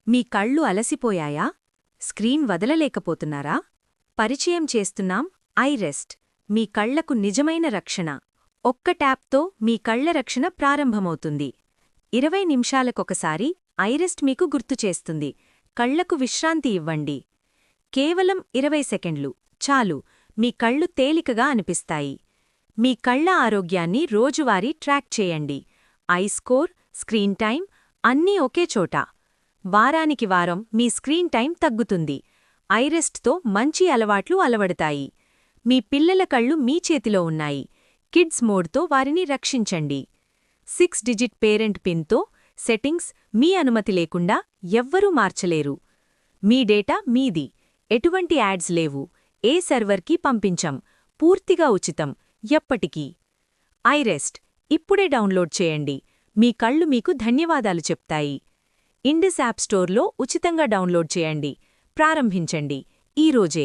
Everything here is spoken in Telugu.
మీ కళ్ళు అలసిపోయాయా? స్క్రీన్ వదలలేకపోతున్నారా? పరిచయం చేస్తున్నాం ఐరెస్ట్, మీ కళ్లకు నిజమైన రక్షణ. ఒక్క ట్యాప్తో మీ కళ్ల రక్షణ ప్రారంభమవుతుంది. 20 నిమిషాలకొకసారి ఐరెస్ట్ మీకు గుర్తుచేస్తుంది. కళ్లకు విశ్రాంతి ఇవ్వండి. కేవలం 20 సెకండ్లు చాలు, మీ కళ్ళు తేలికగా అనిపిస్తాయి. మీ కళ్ల ఆరోగ్యాన్ని రోజువారీ ట్రాక్ చేయండి. ఐ స్కోర్, స్క్రీన్ టైం అన్నీ ఒకే చోట. వారానికి వారం మీ స్క్రీన్ టైం తగ్గుతుంది. ఐరెస్ట్తో మంచి అలవాట్లు అలవడతాయి. మీ పిల్లల కళ్ళు మీ చేతిలో ఉన్నాయి. కిడ్స్ మోడ్తో వారిని రక్షించండి. 6 డిజిట్ పేరెంట్ పిన్తో సెట్టింగ్స్ మీ అనుమతి లేకుండా ఎవ్వరూ మార్చలేరు. మీ డేటా మీది. ఎటువంటి యాడ్స్ లేవు. ఏ సర్వర్కి పంపించం. పూర్తిగా ఉచితం. ఎప్పటికీ. ఐరెస్ట్ ఇప్పుడే డౌన్లోడ్ చేయండి. మీ కళ్ళు మీకు ధన్యవాదాలు చెప్తాయి. ఇండస్ యాప్ స్టోర్లో ఉచితంగా డౌన్లోడ్ చేయండి. ప్రారంభించండి ఈరోజే.